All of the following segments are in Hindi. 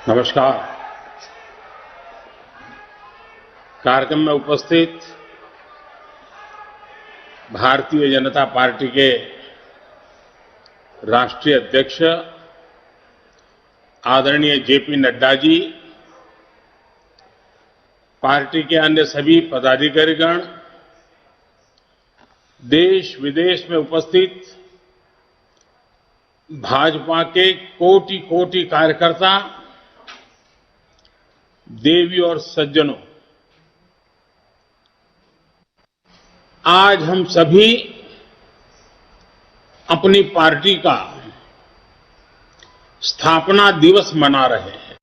नमस्कार। कार्यक्रम में उपस्थित भारतीय जनता पार्टी के राष्ट्रीय अध्यक्ष आदरणीय जेपी नड्डा जी, पार्टी के अन्य सभी पदाधिकारीगण, देश विदेश में उपस्थित भाजपा के कोटि कोटि कार्यकर्ता, देवी और सज्जनों, आज हम सभी अपनी पार्टी का स्थापना दिवस मना रहे हैं।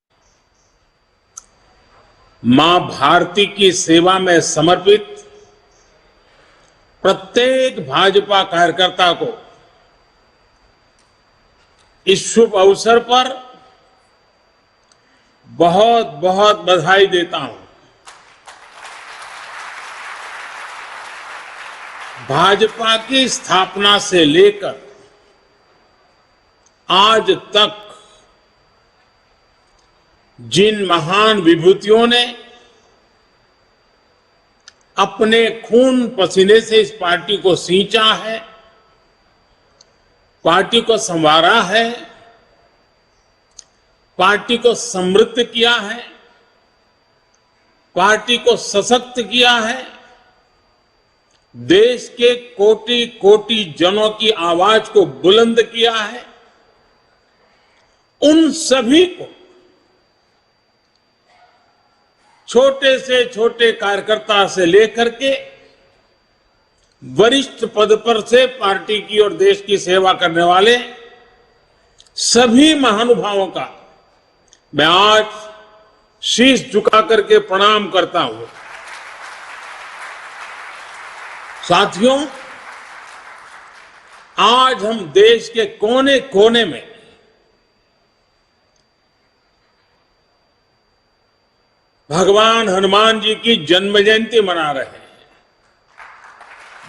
मां भारती की सेवा में समर्पित प्रत्येक भाजपा कार्यकर्ता को इस शुभ अवसर पर बहुत बहुत बधाई देता हूं। भाजपा की स्थापना से लेकर आज तक जिन महान विभूतियों ने अपने खून पसीने से इस पार्टी को सींचा है, पार्टी को संवारा है, पार्टी को समृद्ध किया है, पार्टी को सशक्त किया है, देश के कोटि कोटि जनों की आवाज को बुलंद किया है, उन सभी को, छोटे से छोटे कार्यकर्ता से लेकर के वरिष्ठ पद पर से पार्टी की और देश की सेवा करने वाले सभी महानुभावों का मैं आज शीश झुका करके प्रणाम करता हूं। साथियों, आज हम देश के कोने कोने में भगवान हनुमान जी की जन्म जयंती मना रहे हैं।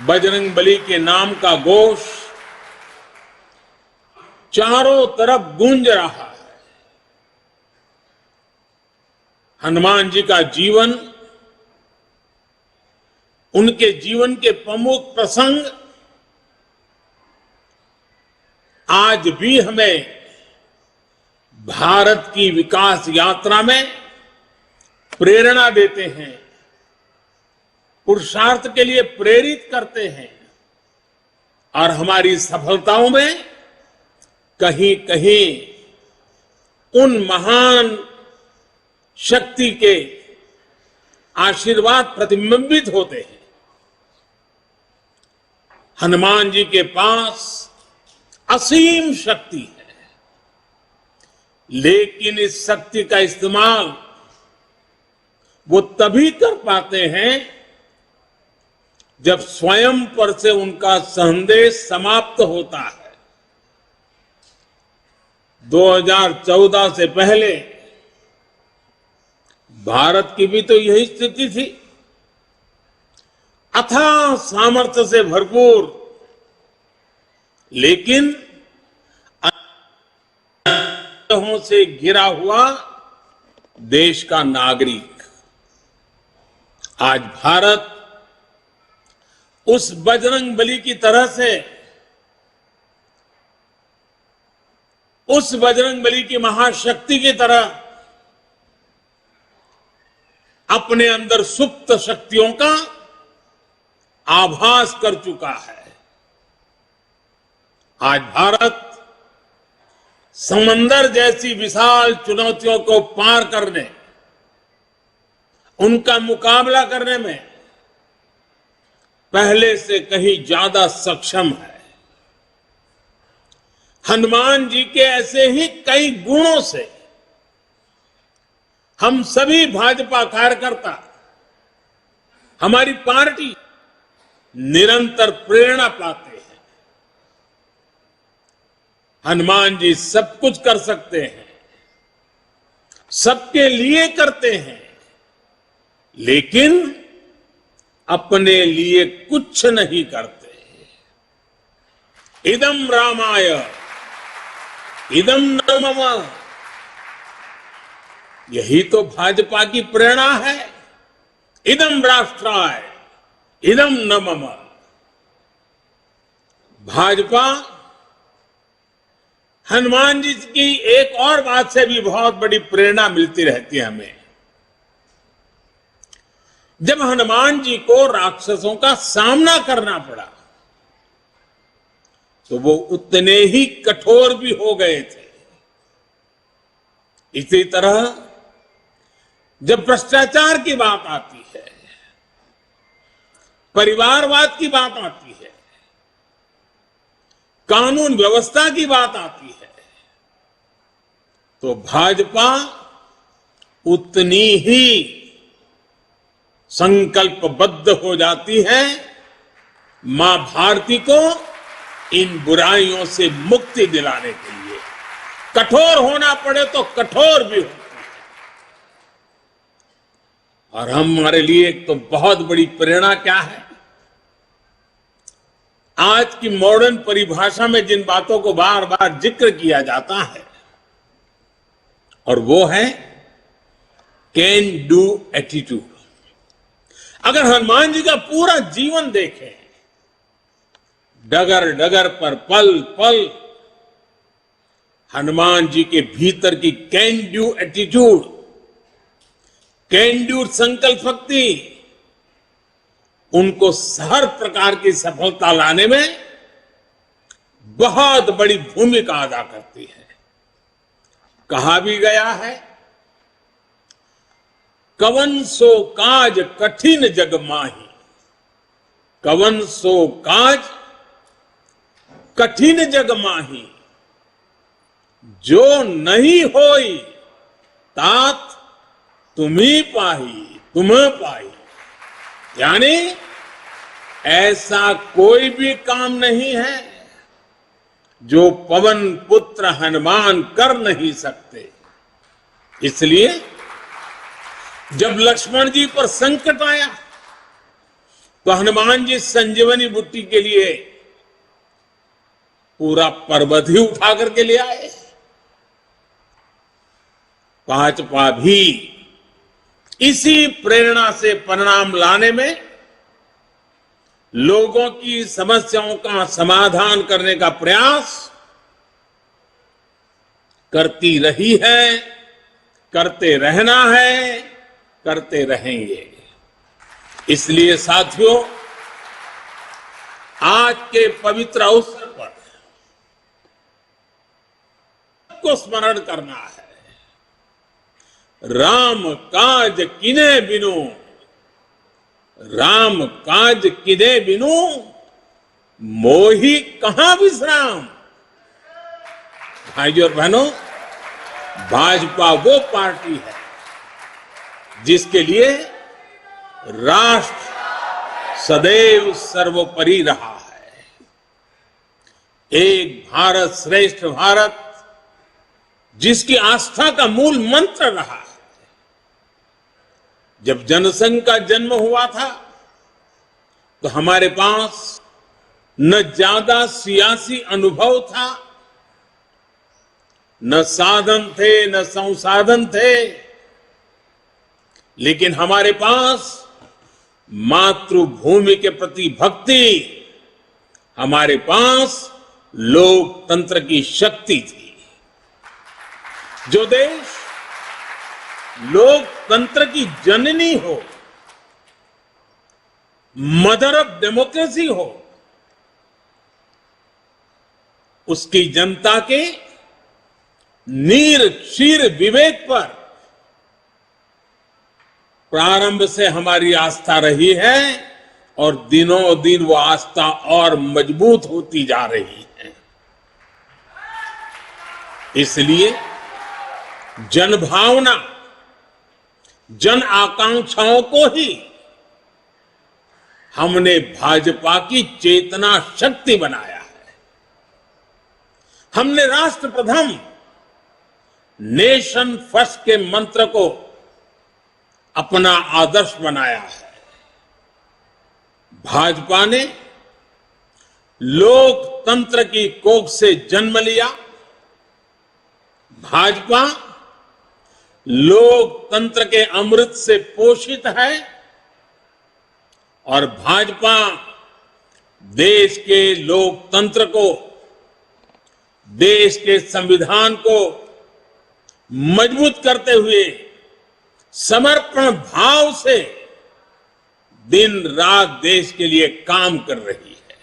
बजरंगबली के नाम का घोष चारों तरफ गूंज रहा है। हनुमान जी का जीवन, उनके जीवन के प्रमुख प्रसंग आज भी हमें भारत की विकास यात्रा में प्रेरणा देते हैं, पुरुषार्थ के लिए प्रेरित करते हैं और हमारी सफलताओं में कहीं कहीं उन महान शक्ति के आशीर्वाद प्रतिबिंबित होते हैं। हनुमान जी के पास असीम शक्ति है, लेकिन इस शक्ति का इस्तेमाल वो तभी कर पाते हैं जब स्वयं पर से उनका संदेश समाप्त होता है। 2014 से पहले भारत की भी तो यही स्थिति थी। अथाह सामर्थ्य से भरपूर, लेकिन से घिरा हुआ देश का नागरिक। आज भारत उस बजरंगबली की तरह से, उस बजरंगबली की महाशक्ति की तरह अपने अंदर सुप्त शक्तियों का आभास कर चुका है। आज भारत समंदर जैसी विशाल चुनौतियों को पार करने, उनका मुकाबला करने में पहले से कहीं ज्यादा सक्षम है। हनुमान जी के ऐसे ही कई गुणों से हम सभी भाजपा कार्यकर्ता, हमारी पार्टी निरंतर प्रेरणा पाते हैं। हनुमान जी सब कुछ कर सकते हैं, सबके लिए करते हैं, लेकिन अपने लिए कुछ नहीं करते। इदम रामाय इदम न मम यही तो भाजपा की प्रेरणा है। इदम राष्ट्राय इदम न मम। भाजपा हनुमान जी की एक और बात से भी बहुत बड़ी प्रेरणा मिलती रहती है हमें। जब हनुमान जी को राक्षसों का सामना करना पड़ा तो वो उतने ही कठोर भी हो गए थे। इसी तरह जब भ्रष्टाचार की बात आती है, परिवारवाद की बात आती है, कानून व्यवस्था की बात आती है, तो भाजपा उतनी ही संकल्पबद्ध हो जाती है मां भारती को इन बुराइयों से मुक्ति दिलाने के लिए। कठोर होना पड़े तो कठोर भी होती है। और हमारे लिए एक तो बहुत बड़ी प्रेरणा क्या है, आज की मॉडर्न परिभाषा में जिन बातों को बार बार जिक्र किया जाता है, और वो है कैन डू एटीट्यूड। अगर हनुमान जी का पूरा जीवन देखें, डगर डगर पर पल पल हनुमान जी के भीतर की can do attitude, can do संकल्प शक्ति उनको हर प्रकार की सफलता लाने में बहुत बड़ी भूमिका अदा करती है। कहा भी गया है, कवन सो काज कठिन जग माही, कवन सो काज कठिन जग माही, जो नहीं होई तात तुम्ही पाही, तुम्हें पाही। यानी ऐसा कोई भी काम नहीं है जो पवन पुत्र हनुमान कर नहीं सकते। इसलिए जब लक्ष्मण जी पर संकट आया तो हनुमान जी संजीवनी बूटी के लिए पूरा पर्वत ही उठा करके ले आए। भाजपा भी इसी प्रेरणा से परिणाम लाने में, लोगों की समस्याओं का समाधान करने का प्रयास करती रही है, करते रहना है, करते रहेंगे। इसलिए साथियों, आज के पवित्र अवसर पर को स्मरण करना है, राम काज किने बिनु, राम काज किने बिनु मोही कहां विश्राम। भाइयों और बहनों, भाजपा वो पार्टी है जिसके लिए राष्ट्र सदैव सर्वोपरि रहा है। एक भारत श्रेष्ठ भारत जिसकी आस्था का मूल मंत्र रहा है। जब जनसंघ का जन्म हुआ था तो हमारे पास न ज्यादा सियासी अनुभव था, न साधन थे, न संसाधन थे, लेकिन हमारे पास मातृभूमि के प्रति भक्ति, हमारे पास लोकतंत्र की शक्ति थी। जो देश लोकतंत्र की जननी हो, मदर ऑफ डेमोक्रेसी हो, उसकी जनता के नीर क्षीर विवेक पर प्रारंभ से हमारी आस्था रही है और दिनों दिन वो आस्था और मजबूत होती जा रही है। इसलिए जनभावना, जन आकांक्षाओं को ही हमने भाजपा की चेतना शक्ति बनाया है। हमने राष्ट्र प्रथम, नेशन फर्स्ट के मंत्र को अपना आदर्श बनाया है। भाजपा ने लोकतंत्र की कोख से जन्म लिया। भाजपा लोकतंत्र के अमृत से पोषित है और भाजपा देश के लोकतंत्र को, देश के संविधान को मजबूत करते हुए समर्पण भाव से दिन रात देश के लिए काम कर रही है।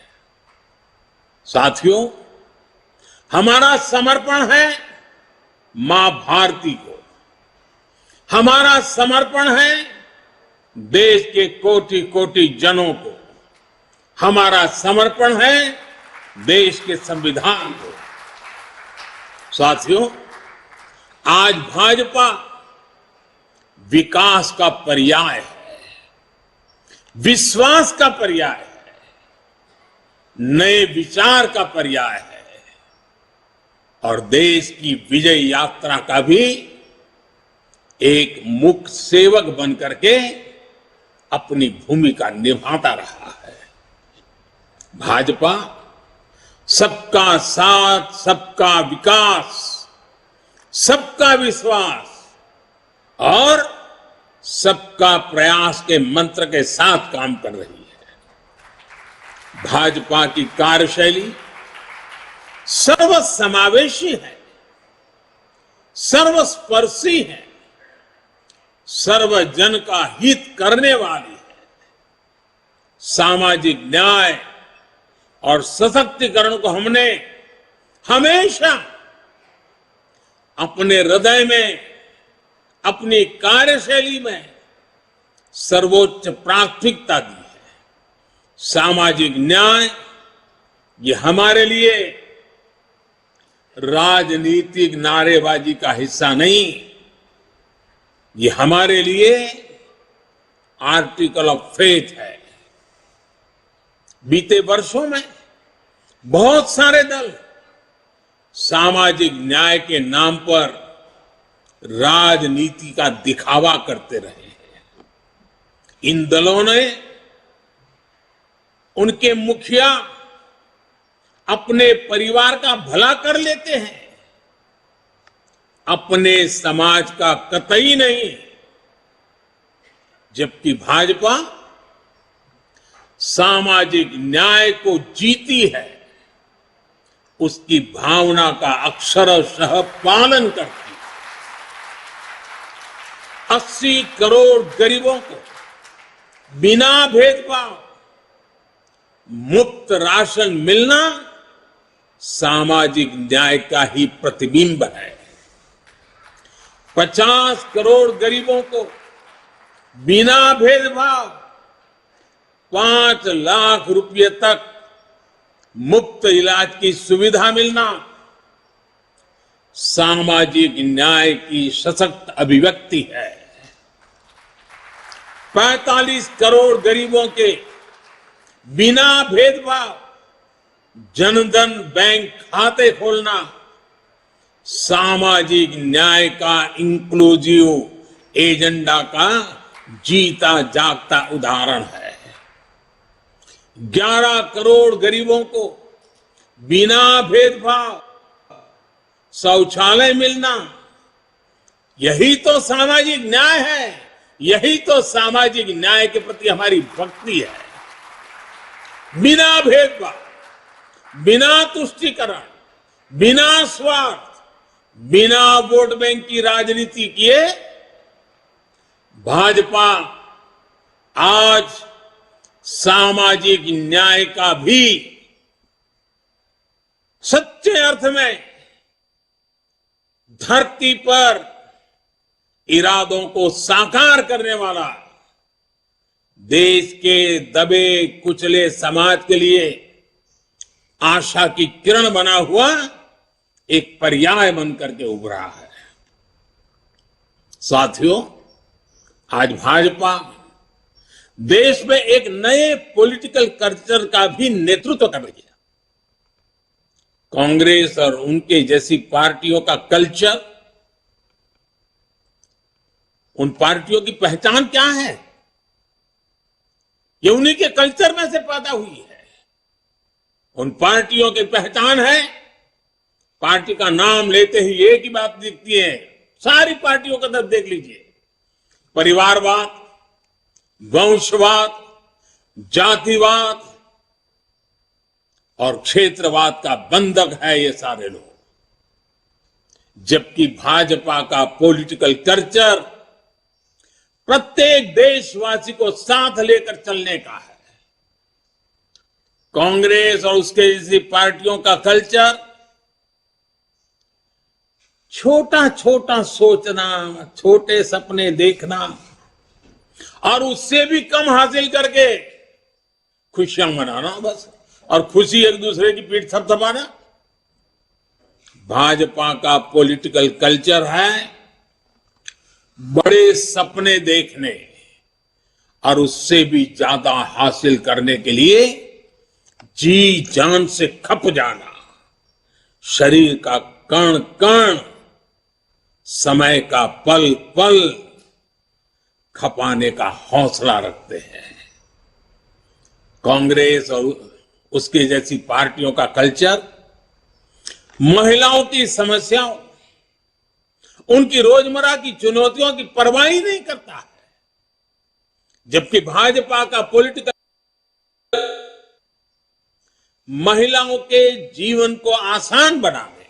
साथियों, हमारा समर्पण है मां भारती को, हमारा समर्पण है देश के कोटि कोटि जनों को, हमारा समर्पण है देश के संविधान को। साथियों, आज भाजपा विकास का पर्याय है, विश्वास का पर्याय है, नए विचार का पर्याय है और देश की विजय यात्रा का भी एक मुख्य सेवक बनकर के अपनी भूमिका निभाता रहा है। भाजपा सबका साथ, सबका विकास, सबका विश्वास और सबका प्रयास के मंत्र के साथ काम कर रही है। भाजपा की कार्यशैली सर्वसमावेशी है, सर्वस्पर्शी है, सर्वजन का हित करने वाली है, सामाजिक न्याय और सशक्तिकरण को हमने हमेशा अपने हृदय में, अपनी कार्यशैली में सर्वोच्च प्राथमिकता दी है। सामाजिक न्याय ये हमारे लिए राजनीतिक नारेबाजी का हिस्सा नहीं, ये हमारे लिए आर्टिकल ऑफ फेथ है। बीते वर्षों में बहुत सारे दल सामाजिक न्याय के नाम पर राजनीति का दिखावा करते रहे हैं। इन दलों ने, उनके मुखिया अपने परिवार का भला कर लेते हैं, अपने समाज का कतई नहीं, जबकि भाजपा सामाजिक न्याय को जीती है, उसकी भावना का अक्षरशः पालन करती है। 80 करोड़ गरीबों को बिना भेदभाव मुफ्त राशन मिलना सामाजिक न्याय का ही प्रतिबिंब है। 50 करोड़ गरीबों को बिना भेदभाव 5 लाख रुपए तक मुफ्त इलाज की सुविधा मिलना सामाजिक न्याय की सशक्त अभिव्यक्ति है। 45 करोड़ गरीबों के बिना भेदभाव जनधन बैंक खाते खोलना सामाजिक न्याय का इंक्लूसिव एजेंडा का जीता जागता उदाहरण है। 11 करोड़ गरीबों को बिना भेदभाव शौचालय मिलना, यही तो सामाजिक न्याय है, यही तो सामाजिक न्याय के प्रति हमारी भक्ति है। बिना भेदभाव, बिना तुष्टीकरण, बिना स्वार्थ, बिना वोट बैंक की राजनीति किए भाजपा आज सामाजिक न्याय का भी सच्चे अर्थ में धरती पर इरादों को साकार करने वाला, देश के दबे कुचले समाज के लिए आशा की किरण बना हुआ एक पर्याय बनकर के उभरा है। साथियों, आज भाजपा देश में एक नए पॉलिटिकल कल्चर का भी नेतृत्व कर रही है। कांग्रेस और उनके जैसी पार्टियों का कल्चर, उन पार्टियों की पहचान क्या है? ये उन्हीं के कल्चर में से पैदा हुई है। उन पार्टियों की पहचान है, पार्टी का नाम लेते ही एक ही बात दिखती है, सारी पार्टियों का तरफ देख लीजिए, परिवारवाद, वंशवाद, जातिवाद और क्षेत्रवाद का बंधक है ये सारे लोग। जबकि भाजपा का पॉलिटिकल कल्चर प्रत्येक देशवासी को साथ लेकर चलने का है। कांग्रेस और उसके जैसी पार्टियों का कल्चर छोटा छोटा सोचना, छोटे सपने देखना और उससे भी कम हासिल करके खुशियां मनाना बस, और खुशी एक दूसरे की पीठ थपथपाना। भाजपा का पॉलिटिकल कल्चर है बड़े सपने देखने और उससे भी ज्यादा हासिल करने के लिए जी जान से खप जाना, शरीर का कण कण, समय का पल पल खपाने का हौसला रखते हैं। कांग्रेस और उसके जैसी पार्टियों का कल्चर महिलाओं की समस्याओं, उनकी रोजमर्रा की चुनौतियों की परवाह ही नहीं करता है। जबकि भाजपा का पॉलिटिकल महिलाओं के जीवन को आसान बनाने,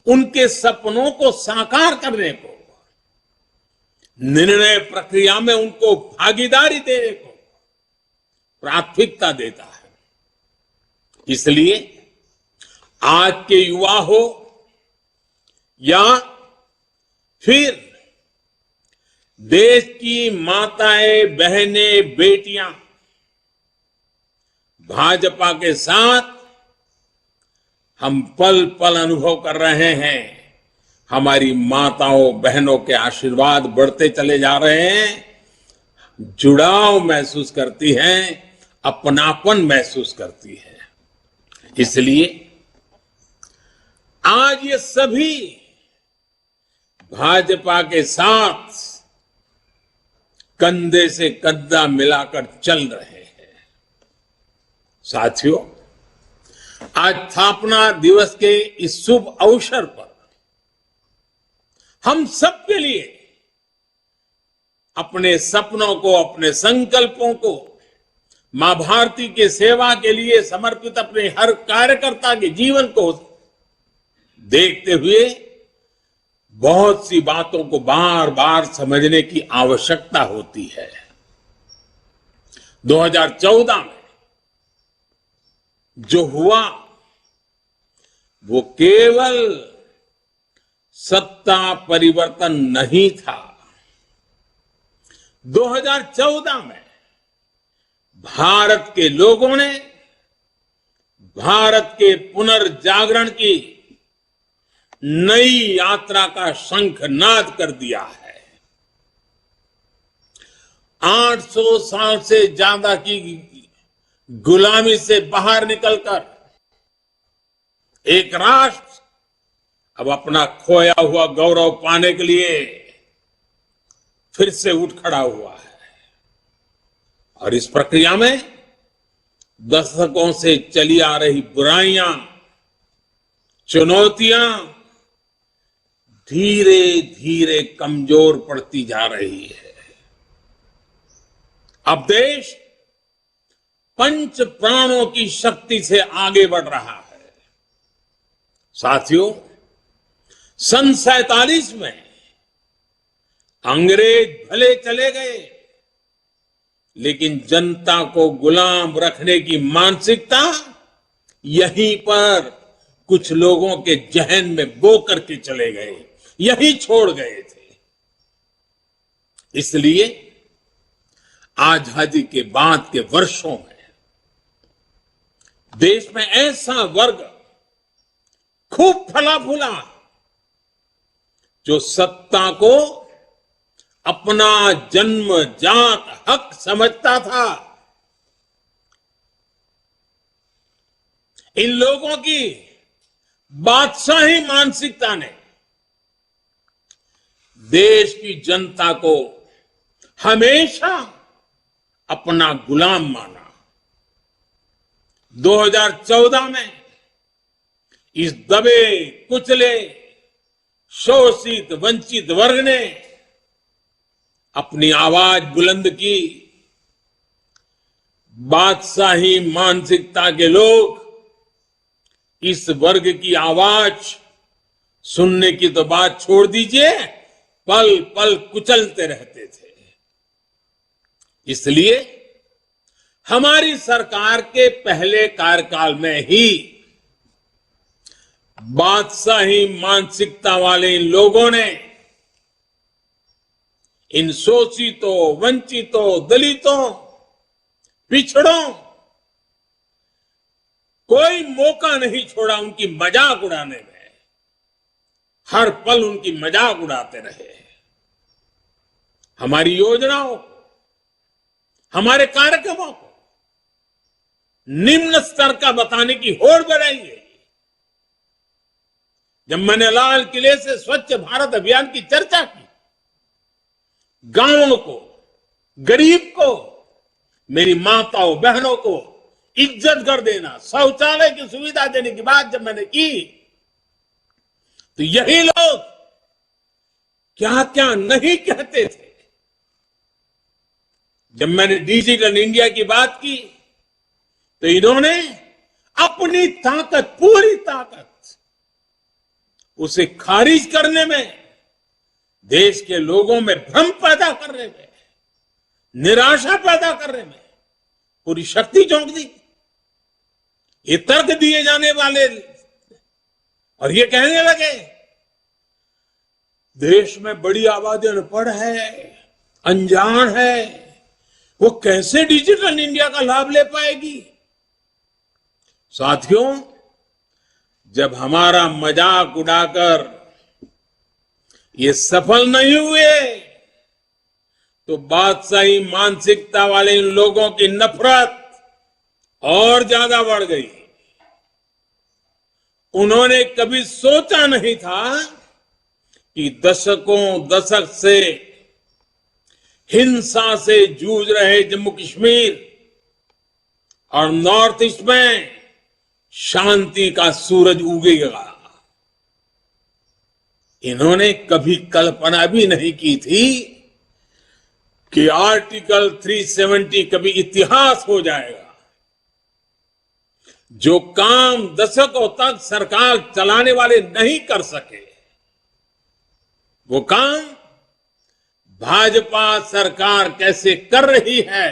उनके सपनों को साकार करने को, निर्णय प्रक्रिया में उनको भागीदारी देने को प्राथमिकता देता है। इसलिए आज के युवा हो या फिर देश की माताएं, बहनें, बेटियां भाजपा के साथ हम पल पल अनुभव कर रहे हैं। हमारी माताओं बहनों के आशीर्वाद बढ़ते चले जा रहे हैं, जुड़ाव महसूस करती हैं, अपनापन महसूस करती है। इसलिए आज ये सभी भाजपा के साथ कंधे से कंधा मिलाकर चल रहे हैं। साथियों, आज स्थापना दिवस के इस शुभ अवसर पर हम सबके लिए अपने सपनों को, अपने संकल्पों को, मां भारती के सेवा के लिए समर्पित अपने हर कार्यकर्ता के जीवन को देखते हुए बहुत सी बातों को बार बार समझने की आवश्यकता होती है। 2014 में जो हुआ वो केवल सत्ता परिवर्तन नहीं था। 2014 में भारत के लोगों ने भारत के पुनर्जागरण की नई यात्रा का शंखनाद कर दिया है। 800 साल से ज्यादा की गुलामी से बाहर निकलकर एक राष्ट्र अब अपना खोया हुआ गौरव पाने के लिए फिर से उठ खड़ा हुआ है। और इस प्रक्रिया में दशकों से चली आ रही बुराइयां, चुनौतियां धीरे धीरे कमजोर पड़ती जा रही है। अब देश पंच प्राणों की शक्ति से आगे बढ़ रहा है। साथियों, सन 47 में अंग्रेज भले चले गए, लेकिन जनता को गुलाम रखने की मानसिकता यहीं पर कुछ लोगों के जहन में बो करके चले गए, यही छोड़ गए थे। इसलिए आजादी के बाद के वर्षों में देश में ऐसा वर्ग खूब फला फूला जो सत्ता को अपना जन्मजात हक समझता था। इन लोगों की बादशाही मानसिकता ने देश की जनता को हमेशा अपना गुलाम माना। 2014 में इस दबे कुचले शोषित वंचित वर्ग ने अपनी आवाज बुलंद की। बादशाही मानसिकता के लोग इस वर्ग की आवाज सुनने की तो बात छोड़ दीजिए, पल पल कुचलते रहते थे। इसलिए हमारी सरकार के पहले कार्यकाल में ही बादशाही मानसिकता वाले इन लोगों ने इन शोषितों, वंचितों, दलितों, पिछड़ों कोई मौका नहीं छोड़ा उनकी मजाक उड़ाने में। हर पल उनकी मजाक उड़ाते रहे। हमारी योजनाओं को, हमारे कार्यक्रमों को निम्न स्तर का बताने की होड़ बढ़ाई गई। जब मैंने लाल किले से स्वच्छ भारत अभियान की चर्चा की, गांवों को, गरीब को, मेरी माताओं बहनों को इज्जत कर देना, शौचालय की सुविधा देने की बात जब मैंने की, तो यही लोग क्या क्या नहीं कहते थे। जब मैंने डिजिटल इंडिया की बात की तो इन्होंने अपनी ताकत, पूरी ताकत उसे खारिज करने में, देश के लोगों में भ्रम पैदा करने में, निराशा पैदा करने में पूरी शक्ति झोंक दी। ये तर्क दिए जाने वाले और ये कहने लगे देश में बड़ी आबादी अनपढ़ है, अनजान है, वो कैसे डिजिटल इंडिया का लाभ ले पाएगी। साथियों, जब हमारा मजाक उड़ाकर ये सफल नहीं हुए तो बादशाही मानसिकता वाले इन लोगों की नफरत और ज्यादा बढ़ गई। उन्होंने कभी सोचा नहीं था कि दशक से हिंसा से जूझ रहे जम्मू कश्मीर और नॉर्थ ईस्ट में शांति का सूरज उगेगा। इन्होंने कभी कल्पना भी नहीं की थी कि आर्टिकल 370 कभी इतिहास हो जाएगा। जो काम दशकों तक सरकार चलाने वाले नहीं कर सके, वो काम भाजपा सरकार कैसे कर रही है,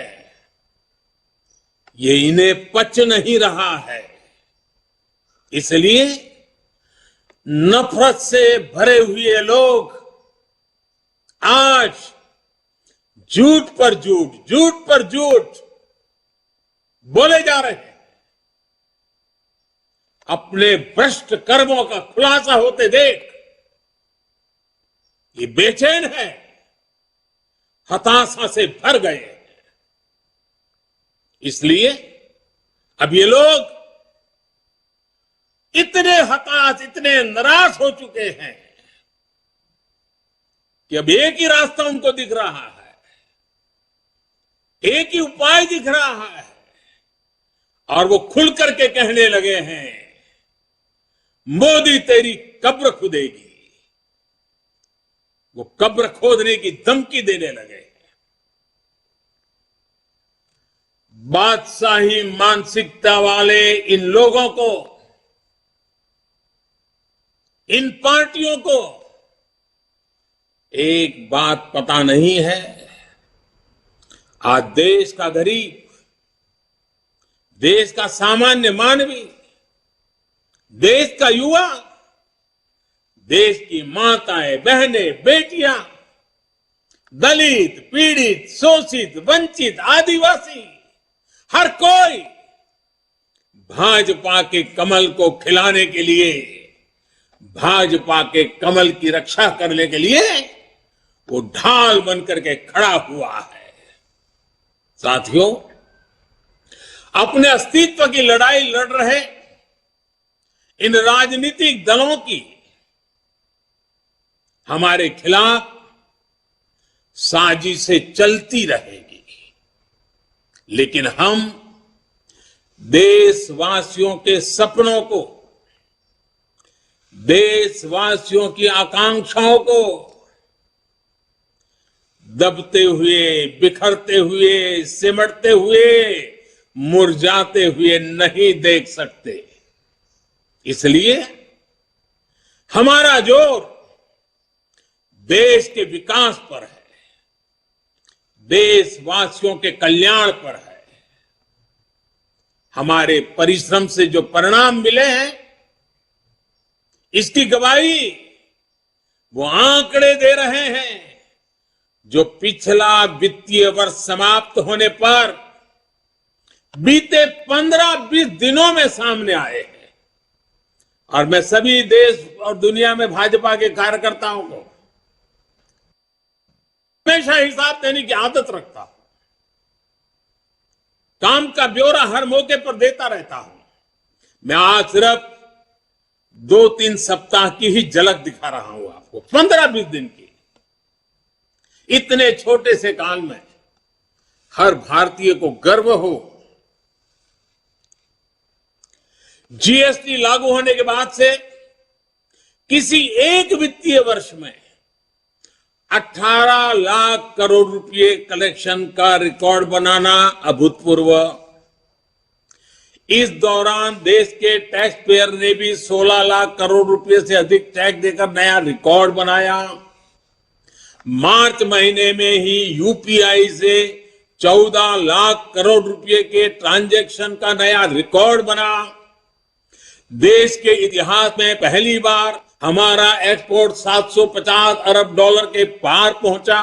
ये इन्हें पच नहीं रहा है। इसलिए नफरत से भरे हुए लोग आज झूठ पर झूठ, झूठ पर झूठ बोले जा रहे हैं। अपने भ्रष्ट कर्मों का खुलासा होते देख ये बेचैन है, हताशा से भर गए हैं। इसलिए अब ये लोग इतने हताश, इतने निराश हो चुके हैं कि अब एक ही रास्ता उनको दिख रहा है, एक ही उपाय दिख रहा है, और वो खुल करके कहने लगे हैं, मोदी तेरी कब्र खुदेगी। वो कब्र खोदने की धमकी देने लगे। बादशाही मानसिकता वाले इन लोगों को, इन पार्टियों को एक बात पता नहीं है। आज देश का गरीब, देश का सामान्य मानवी, देश का युवा, देश की माताएं, बहनें, बेटियां, दलित, पीड़ित, शोषित, वंचित, आदिवासी, हर कोई भाजपा के कमल को खिलाने के लिए, भाजपा के कमल की रक्षा करने के लिए वो ढाल बनकर के खड़ा हुआ है। साथियों, अपने अस्तित्व की लड़ाई लड़ रहे इन राजनीतिक दलों की हमारे खिलाफ साजिशें चलती रहेगी, लेकिन हम देशवासियों के सपनों को, देशवासियों की आकांक्षाओं को दबते हुए, बिखरते हुए, सिमटते हुए, मुरझाते हुए नहीं देख सकते। इसलिए हमारा जोर देश के विकास पर है, देशवासियों के कल्याण पर है। हमारे परिश्रम से जो परिणाम मिले हैं, इसकी गवाही वो आंकड़े दे रहे हैं जो पिछला वित्तीय वर्ष समाप्त होने पर बीते 15-20 दिनों में सामने आए हैं। और मैं सभी देश और दुनिया में भाजपा के कार्यकर्ताओं को हमेशा हिसाब देने की आदत रखता हूं। काम का ब्यौरा हर मौके पर देता रहता हूं। मैं आज सिर्फ 2-3 सप्ताह की ही झलक दिखा रहा हूं आपको, 15-20 दिन की। इतने छोटे से काल में हर भारतीय को गर्व हो। जीएसटी लागू होने के बाद से किसी एक वित्तीय वर्ष में 18 लाख करोड़ रुपए कलेक्शन का रिकॉर्ड बनाना अभूतपूर्व। इस दौरान देश के टैक्स पेयर ने भी 16 लाख करोड़ रुपए से अधिक टैक्स देकर नया रिकॉर्ड बनाया। मार्च महीने में ही यूपीआई से 14 लाख करोड़ रुपए के ट्रांजैक्शन का नया रिकॉर्ड बना। देश के इतिहास में पहली बार हमारा एक्सपोर्ट 750 अरब डॉलर के पार पहुंचा।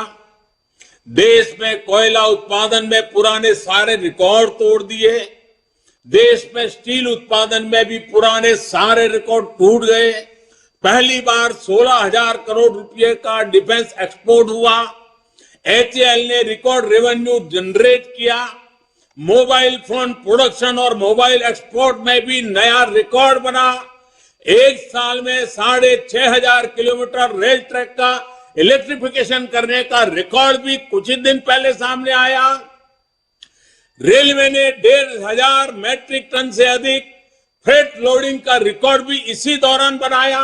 देश में कोयला उत्पादन में पुराने सारे रिकॉर्ड तोड़ दिए। देश में स्टील उत्पादन में भी पुराने सारे रिकॉर्ड टूट गए। पहली बार 16,000 करोड़ रुपए का डिफेंस एक्सपोर्ट हुआ। एचएएल ने रिकॉर्ड रेवेन्यू जनरेट किया। मोबाइल फोन प्रोडक्शन और मोबाइल एक्सपोर्ट में भी नया रिकॉर्ड बना। एक साल में 6,500 किलोमीटर रेल ट्रैक का इलेक्ट्रिफिकेशन करने का रिकॉर्ड भी कुछ ही दिन पहले सामने आया। रेलवे ने 1,500 मैट्रिक टन से अधिक फ्रेट लोडिंग का रिकॉर्ड भी इसी दौरान बनाया।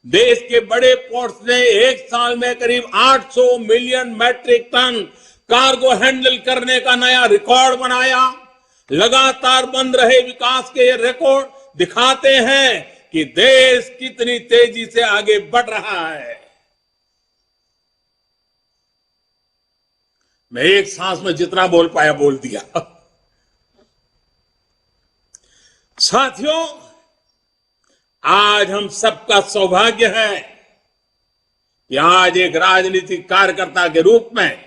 देश के बड़े पोर्ट्स ने एक साल में करीब 800 million metric ton cargo handle करने का नया रिकॉर्ड बनाया। लगातार बन रहे विकास के ये रिकॉर्ड दिखाते हैं कि देश कितनी तेजी से आगे बढ़ रहा है। मैं एक सांस में जितना बोल पाया बोल दिया। साथियों, आज हम सबका सौभाग्य है कि आज एक राजनीतिक कार्यकर्ता के रूप में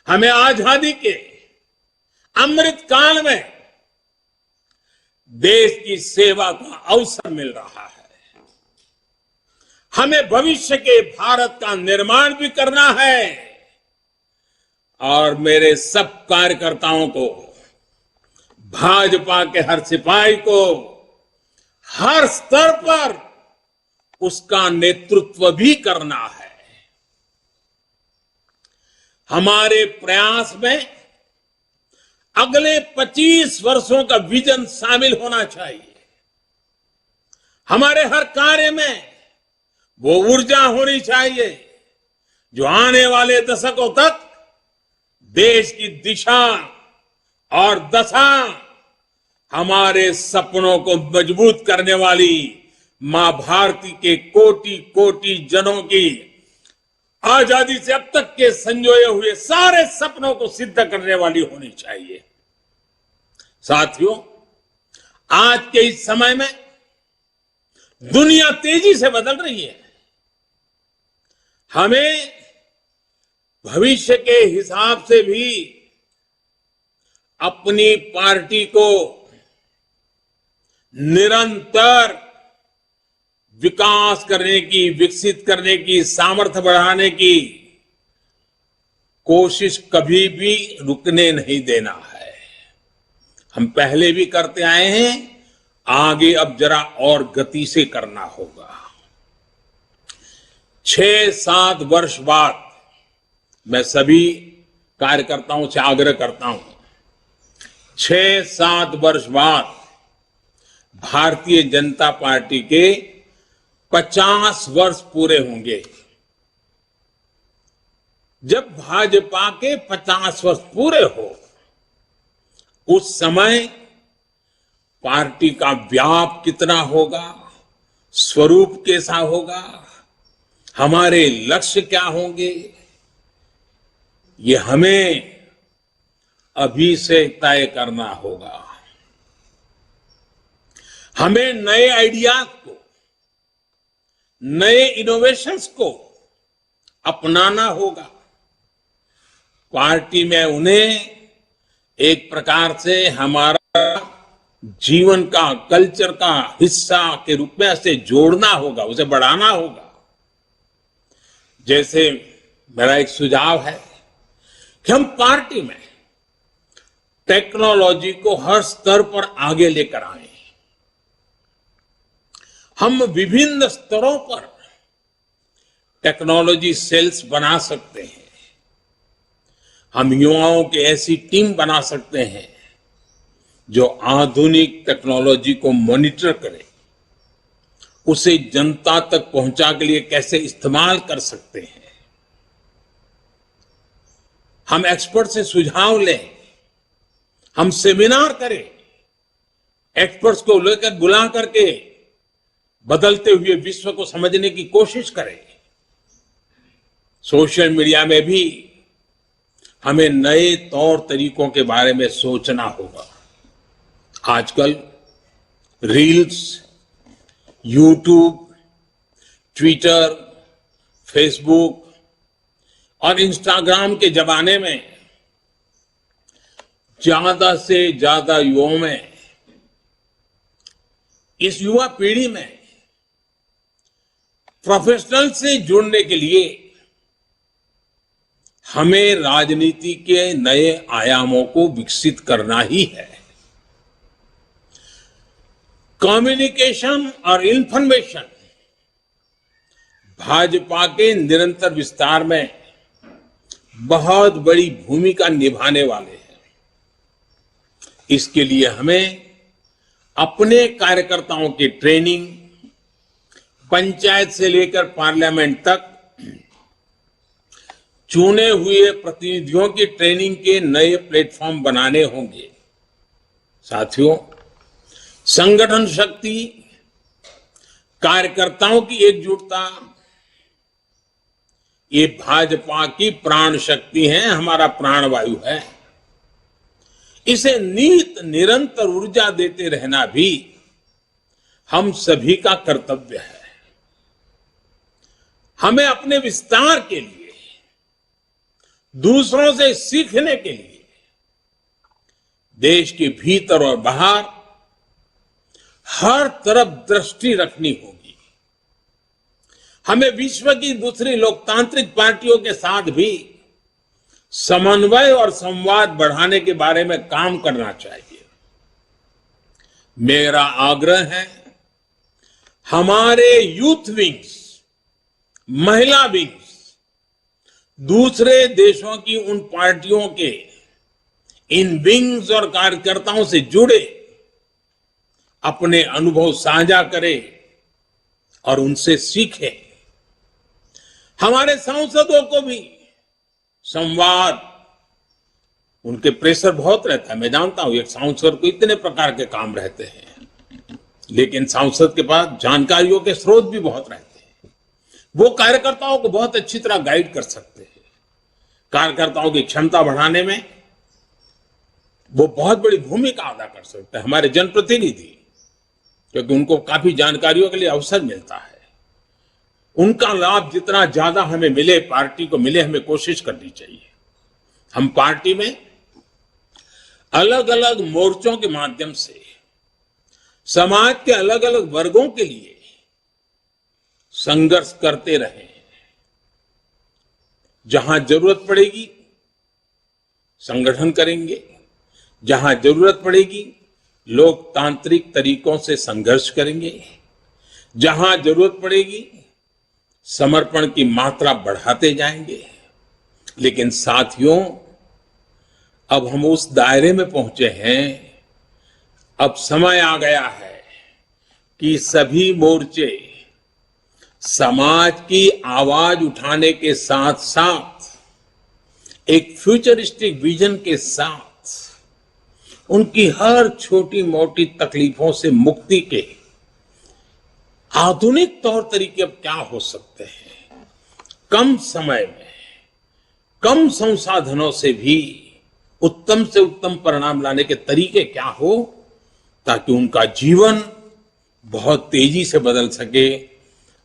हमें आजादी के अमृत काल में देश की सेवा का अवसर मिल रहा है। हमें भविष्य के भारत का निर्माण भी करना है और मेरे सब कार्यकर्ताओं को, भाजपा के हर सिपाही को हर स्तर पर उसका नेतृत्व भी करना है। हमारे प्रयास में अगले 25 वर्षों का विजन शामिल होना चाहिए। हमारे हर कार्य में वो ऊर्जा होनी चाहिए जो आने वाले दशकों तक देश की दिशा और दशा, हमारे सपनों को मजबूत करने वाली मां भारती के कोटि कोटि जनों की आजादी से अब तक के संजोए हुए सारे सपनों को सिद्ध करने वाली होनी चाहिए। साथियों, आज के इस समय में दुनिया तेजी से बदल रही है। हमें भविष्य के हिसाब से भी अपनी पार्टी को निरंतर विकास करने की, विकसित करने की, सामर्थ्य बढ़ाने की कोशिश कभी भी रुकने नहीं देना है। हम पहले भी करते आए हैं, आगे अब जरा और गति से करना होगा। 6-7 वर्ष बाद मैं सभी कार्यकर्ताओं से आग्रह करता हूं, 6-7 वर्ष बाद भारतीय जनता पार्टी के 50 वर्ष पूरे होंगे। जब भाजपा के 50 वर्ष पूरे हो, उस समय पार्टी का व्याप कितना होगा, स्वरूप कैसा होगा, हमारे लक्ष्य क्या होंगे, ये हमें अभी से तय करना होगा। हमें नए आइडियाज को, नए इनोवेशंस को अपनाना होगा। पार्टी में उन्हें एक प्रकार से हमारा जीवन का, कल्चर का हिस्सा के रूप में ऐसे जोड़ना होगा, उसे बढ़ाना होगा। जैसे मेरा एक सुझाव है कि हम पार्टी में टेक्नोलॉजी को हर स्तर पर आगे लेकर आए। हम विभिन्न स्तरों पर टेक्नोलॉजी सेल्स बना सकते हैं। हम युवाओं की ऐसी टीम बना सकते हैं जो आधुनिक टेक्नोलॉजी को मॉनिटर करे, उसे जनता तक पहुंचा के लिए कैसे इस्तेमाल कर सकते हैं। हम एक्सपर्ट से सुझाव लें, हम सेमिनार करें, एक्सपर्ट्स को लेकर बुला करके बदलते हुए विश्व को समझने की कोशिश करें। सोशल मीडिया में भी हमें नए तौर तरीकों के बारे में सोचना होगा। आजकल रील्स, यूट्यूब, ट्विटर, फेसबुक और इंस्टाग्राम के जमाने में ज्यादा से ज्यादा युवाओं में, इस युवा पीढ़ी में प्रोफेशनल से जुड़ने के लिए हमें राजनीति के नए आयामों को विकसित करना ही है। कम्युनिकेशन और इंफॉर्मेशन भाजपा के निरंतर विस्तार में बहुत बड़ी भूमिका निभाने वाले हैं। इसके लिए हमें अपने कार्यकर्ताओं की ट्रेनिंग, पंचायत से लेकर पार्लियामेंट तक चुने हुए प्रतिनिधियों की ट्रेनिंग के नए प्लेटफॉर्म बनाने होंगे। साथियों, संगठन शक्ति, कार्यकर्ताओं की एकजुटता, ये भाजपा की प्राण शक्ति है, हमारा प्राणवायु है। इसे नित निरंतर ऊर्जा देते रहना भी हम सभी का कर्तव्य है। हमें अपने विस्तार के लिए, दूसरों से सीखने के लिए देश के भीतर और बाहर हर तरफ दृष्टि रखनी होगी। हमें विश्व की दूसरी लोकतांत्रिक पार्टियों के साथ भी समन्वय और संवाद बढ़ाने के बारे में काम करना चाहिए। मेरा आग्रह है, हमारे यूथ विंग्स, महिला विंग्स दूसरे देशों की उन पार्टियों के इन विंग्स और कार्यकर्ताओं से जुड़े, अपने अनुभव साझा करें और उनसे सीखें। हमारे सांसदों को भी संवाद, उनके प्रेशर बहुत रहता है। मैं जानता हूं, एक सांसद को इतने प्रकार के काम रहते हैं, लेकिन सांसद के पास जानकारियों के स्रोत भी बहुत रहते हैं। वो कार्यकर्ताओं को बहुत अच्छी तरह गाइड कर सकते हैं। कार्यकर्ताओं की क्षमता बढ़ाने में वो बहुत बड़ी भूमिका अदा कर सकते हैं, हमारे जनप्रतिनिधि, क्योंकि उनको काफी जानकारियों के लिए अवसर मिलता है। उनका लाभ जितना ज्यादा हमें मिले, पार्टी को मिले, हमें कोशिश करनी चाहिए। हम पार्टी में अलग अलग मोर्चों के माध्यम से समाज के अलग अलग वर्गों के लिए संघर्ष करते रहें। जहां जरूरत पड़ेगी संगठन करेंगे, जहां जरूरत पड़ेगी लोकतांत्रिक तरीकों से संघर्ष करेंगे, जहां जरूरत पड़ेगी समर्पण की मात्रा बढ़ाते जाएंगे। लेकिन साथियों, अब हम उस दायरे में पहुंचे हैं, अब समय आ गया है कि सभी मोर्चे समाज की आवाज उठाने के साथ साथ एक फ्यूचरिस्टिक विजन के साथ उनकी हर छोटी मोटी तकलीफों से मुक्ति के आधुनिक तौर तरीके अब क्या हो सकते हैं, कम समय में कम संसाधनों से भी उत्तम से उत्तम परिणाम लाने के तरीके क्या हो ताकि उनका जीवन बहुत तेजी से बदल सके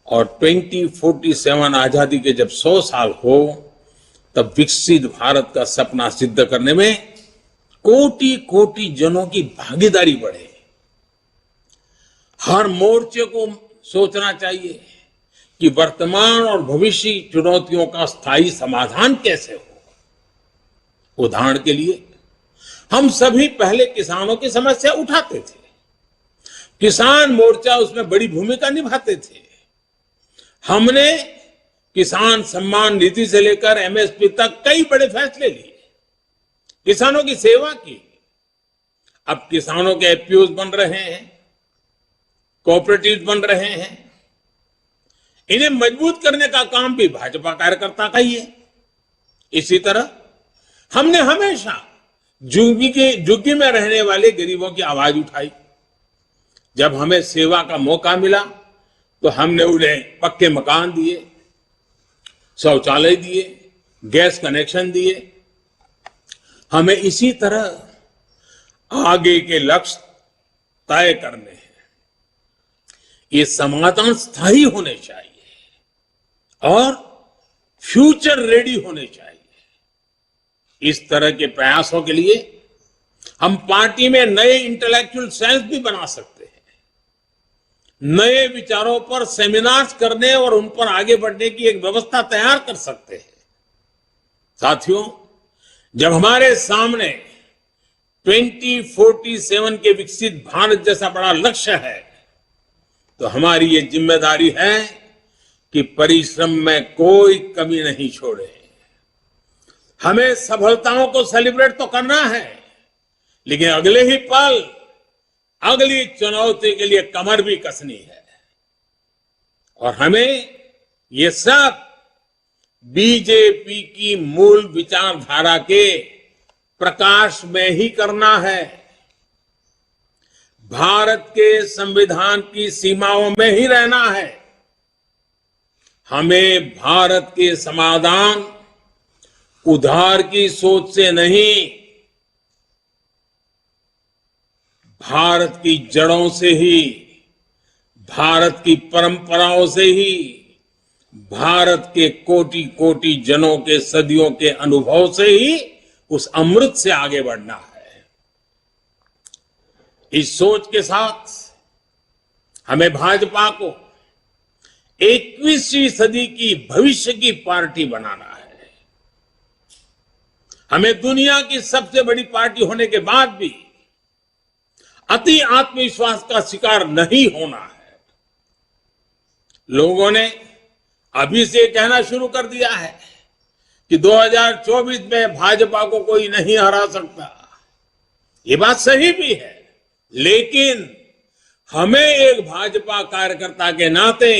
और 2047 आजादी के जब 100 साल हो तब विकसित भारत का सपना सिद्ध करने में कोटि कोटि जनों की भागीदारी बढ़े। हर मोर्चे को सोचना चाहिए कि वर्तमान और भविष्य की चुनौतियों का स्थायी समाधान कैसे हो। उदाहरण के लिए हम सभी पहले किसानों की समस्या उठाते थे, किसान मोर्चा उसमें बड़ी भूमिका निभाते थे। हमने किसान सम्मान निधि से लेकर एमएसपी तक कई बड़े फैसले लिए, किसानों की सेवा की। अब किसानों के एफपीओज बन रहे हैं, कोऑपरेटिव बन रहे हैं। इन्हें मजबूत करने का काम भी भाजपा कार्यकर्ता का ही है। इसी तरह हमने हमेशा झुग्गी में रहने वाले गरीबों की आवाज उठाई। जब हमें सेवा का मौका मिला तो हमने उन्हें पक्के मकान दिए, शौचालय दिए, गैस कनेक्शन दिए। हमें इसी तरह आगे के लक्ष्य तय करने हैं। ये समाधान स्थायी होने चाहिए और फ्यूचर रेडी होने चाहिए। इस तरह के प्रयासों के लिए हम पार्टी में नए इंटेलेक्चुअल सेल्स भी बना सकते हैं, नए विचारों पर सेमिनार्स करने और उन पर आगे बढ़ने की एक व्यवस्था तैयार कर सकते हैं। साथियों, जब हमारे सामने 2047 के विकसित भारत जैसा बड़ा लक्ष्य है तो हमारी ये जिम्मेदारी है कि परिश्रम में कोई कमी नहीं छोड़े। हमें सफलताओं को सेलिब्रेट तो करना है, लेकिन अगले ही पल अगली चुनौती के लिए कमर भी कसनी है। और हमें ये सब बीजेपी की मूल विचारधारा के प्रकाश में ही करना है। भारत के संविधान की सीमाओं में ही रहना है। हमें भारत के समाधान उधार की सोच से नहीं, भारत की जड़ों से ही, भारत की परंपराओं से ही, भारत के कोटि कोटि जनों के सदियों के अनुभव से ही उस अमृत से आगे बढ़ना है। इस सोच के साथ हमें भाजपा को 21वीं सदी की भविष्य की पार्टी बनाना है। हमें दुनिया की सबसे बड़ी पार्टी होने के बाद भी अति आत्मविश्वास का शिकार नहीं होना है। लोगों ने अभी से कहना शुरू कर दिया है कि 2024 में भाजपा को कोई नहीं हरा सकता। ये बात सही भी है, लेकिन हमें एक भाजपा कार्यकर्ता के नाते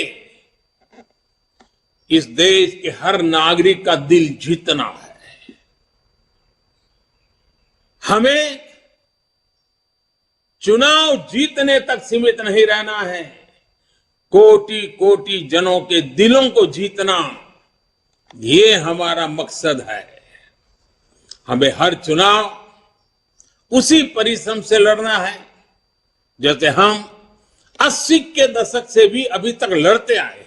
इस देश के हर नागरिक का दिल जीतना है। हमें चुनाव जीतने तक सीमित नहीं रहना है, कोटि कोटि जनों के दिलों को जीतना, ये हमारा मकसद है। हमें हर चुनाव उसी परिश्रम से लड़ना है जैसे हम 80 के दशक से भी अभी तक लड़ते आए हैं।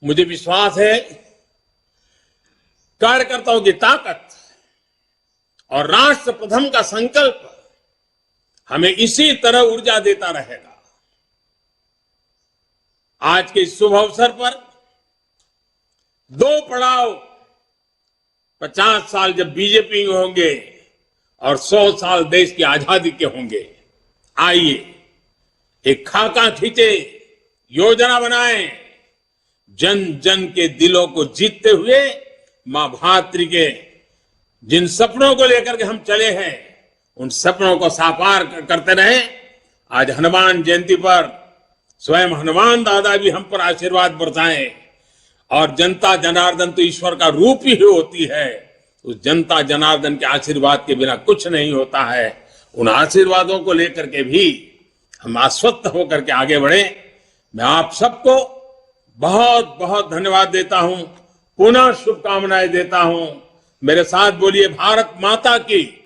मुझे विश्वास है कार्यकर्ताओं की ताकत और राष्ट्र प्रथम का संकल्प हमें इसी तरह ऊर्जा देता रहेगा। आज के इस शुभ अवसर पर 2 पड़ाव 50 साल जब बीजेपी के होंगे और 100 साल देश की आजादी के होंगे। आइए एक खाका खींचे, योजना बनाएं, जन जन के दिलों को जीतते हुए मां भातृ के जिन सपनों को लेकर के हम चले हैं उन सपनों को साकार करते रहे। आज हनुमान जयंती पर स्वयं हनुमान दादा भी हम पर आशीर्वाद बरसाएं। और जनता जनार्दन तो ईश्वर का रूप ही होती है। उस जनता जनार्दन के आशीर्वाद के बिना कुछ नहीं होता है। उन आशीर्वादों को लेकर के भी हम आश्वस्त होकर के आगे बढ़े। मैं आप सबको बहुत बहुत धन्यवाद देता हूं, पुनः शुभकामनाएं देता हूं। मेरे साथ बोलिए, भारत माता की।